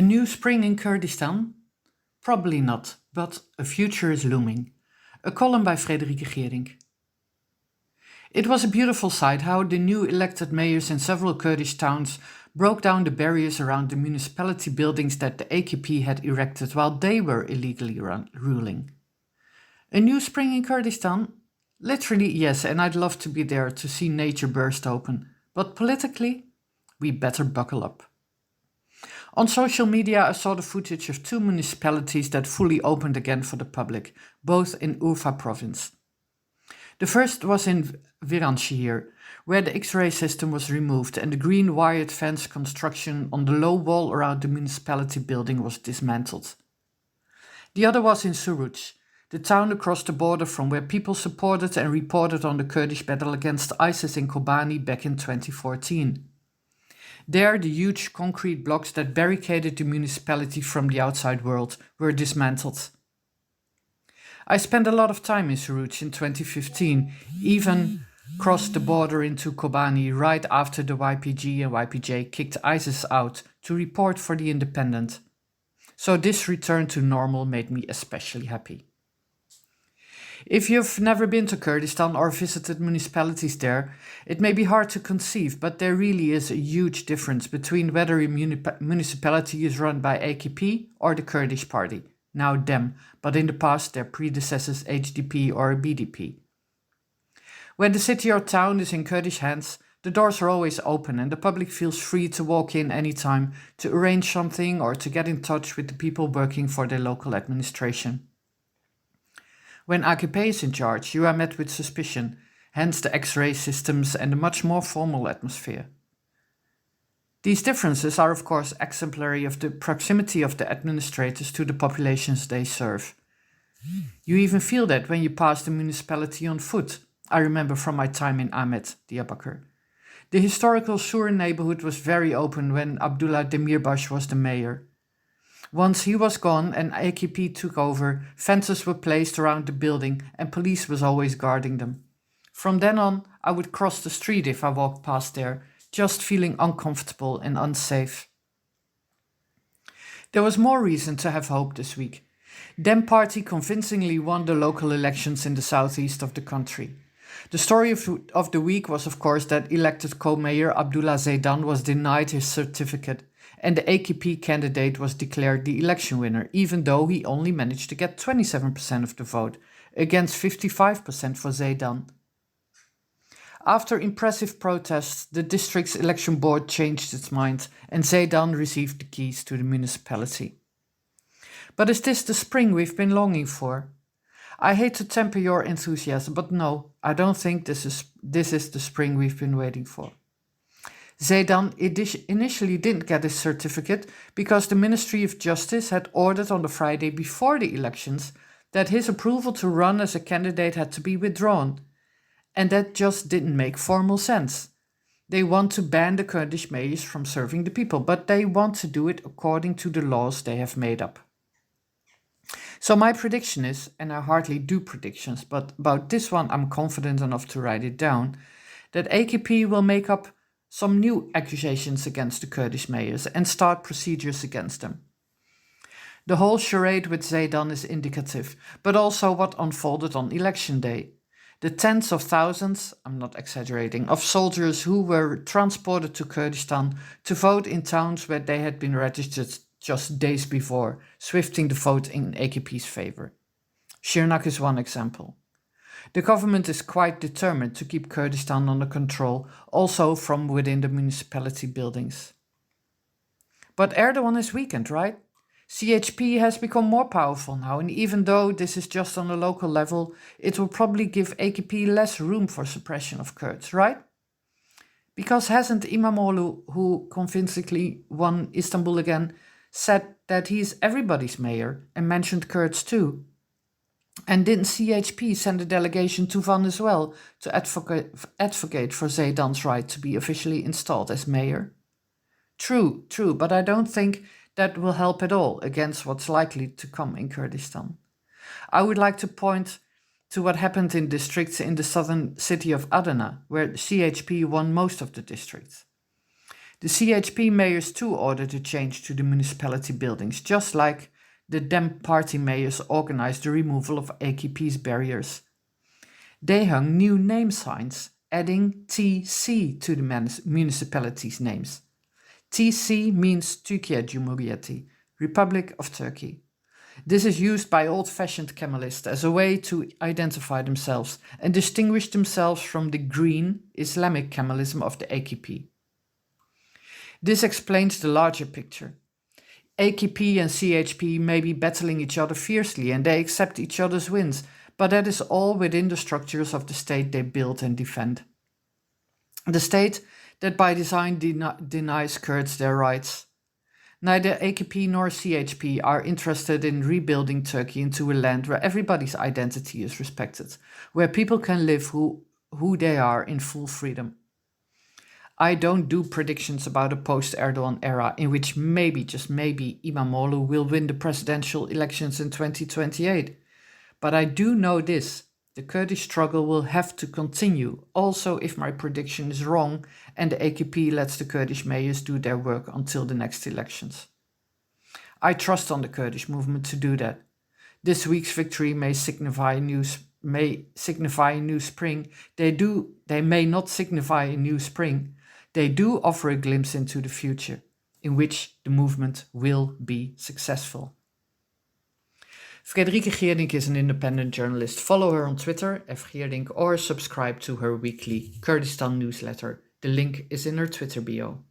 A new spring in Kurdistan? Probably not, but a future is looming. A column by Fréderike Geerdink. It was a beautiful sight how the new elected mayors in several Kurdish towns broke down the barriers around the municipality buildings that the AKP had erected while they were illegally ruling. A new spring in Kurdistan? Literally, yes, and I'd love to be there to see nature burst open. But politically, we better buckle up. On social media, I saw the footage of two municipalities that fully opened again for the public, both in Urfa province. The first was in Viranşehir, where the X-ray system was removed and the green wired fence construction on the low wall around the municipality building was dismantled. The other was in Suruç, the town across the border from where people supported and reported on the Kurdish battle against ISIS in Kobani back in 2014. There, the huge concrete blocks that barricaded the municipality from the outside world were dismantled. I spent a lot of time in Suruç in 2015, even crossed the border into Kobani right after the YPG and YPJ kicked ISIS out to report for The Independent. So this return to normal made me especially happy. If you've never been to Kurdistan or visited municipalities there, it may be hard to conceive, but there really is a huge difference between whether a municipality is run by AKP or the Kurdish party, now DEM, but in the past their predecessors HDP or BDP. When the city or town is in Kurdish hands, the doors are always open and the public feels free to walk in anytime to arrange something or to get in touch with the people working for their local administration. When AKP is in charge, you are met with suspicion, hence the X-ray systems and a much more formal atmosphere. These differences are of course exemplary of the proximity of the administrators to the populations they serve. You even feel that when you pass the municipality on foot. I remember from my time in Ahmet, Diyarbakir. The historical Sur neighborhood was very open when Abdullah Demirbaş was the mayor. Once he was gone and AKP took over, fences were placed around the building and police was always guarding them. From then on, I would cross the street if I walked past there, just feeling uncomfortable and unsafe. There was more reason to have hope this week. Dem Party convincingly won the local elections in the southeast of the country. The story of the week was of course that elected co-mayor Abdullah Zeydan was denied his certificate and the AKP candidate was declared the election winner, even though he only managed to get 27% of the vote, against 55% for Zeydan. After impressive protests, the district's election board changed its mind and Zeydan received the keys to the municipality. But is this the spring we've been longing for? I hate to temper your enthusiasm, but no, I don't think this is the spring we've been waiting for. Zeydan initially didn't get his certificate because the Ministry of Justice had ordered on the Friday before the elections that his approval to run as a candidate had to be withdrawn. And that just didn't make formal sense. They want to ban the Kurdish mayors from serving the people, but they want to do it according to the laws they have made up. So my prediction is, and I hardly do predictions, but about this one I'm confident enough to write it down, that AKP will make up some new accusations against the Kurdish mayors and start procedures against them. The whole charade with Zeydan is indicative, but also what unfolded on election day. The tens of thousands, I'm not exaggerating, of soldiers who were transported to Kurdistan to vote in towns where they had been registered just days before, swifting the vote in AKP's favor. Şırnak is one example. The government is quite determined to keep Kurdistan under control, also from within the municipality buildings. But Erdogan is weakened, right? CHP has become more powerful now, and even though this is just on a local level, it will probably give AKP less room for suppression of Kurds, right? Because hasn't İmamoğlu, who convincingly won Istanbul again, said that he's everybody's mayor and mentioned Kurds too? And didn't CHP send a delegation to Van as well to advocate for Zeydan's right to be officially installed as mayor? True, but I don't think that will help at all against what's likely to come in Kurdistan. I would like to point to what happened in districts in the southern city of Adana, where CHP won most of the districts. The CHP mayors too ordered a change to the municipality buildings, just like the Dem party mayors organized the removal of AKP's barriers. They hung new name signs, adding TC to the municipalities' names. TC means Türkiye Cumhuriyeti, Republic of Turkey. This is used by old-fashioned Kemalists as a way to identify themselves and distinguish themselves from the green Islamic Kemalism of the AKP. This explains the larger picture. AKP and CHP may be battling each other fiercely and they accept each other's wins, but that is all within the structures of the state they build and defend. The state that by design denies Kurds their rights. Neither AKP nor CHP are interested in rebuilding Turkey into a land where everybody's identity is respected, where people can live who they are in full freedom. I don't do predictions about a post-Erdogan era in which maybe, just maybe, İmamoğlu will win the presidential elections in 2028. But I do know this, the Kurdish struggle will have to continue, also if my prediction is wrong and the AKP lets the Kurdish mayors do their work until the next elections. I trust on the Kurdish movement to do that. This week's victory may signify a new spring. They may not signify a new spring. They do offer a glimpse into the future, in which the movement will be successful. Fréderike Geerdink is an independent journalist. Follow her on Twitter, @Geerdink, or subscribe to her weekly Kurdistan newsletter. The link is in her Twitter bio.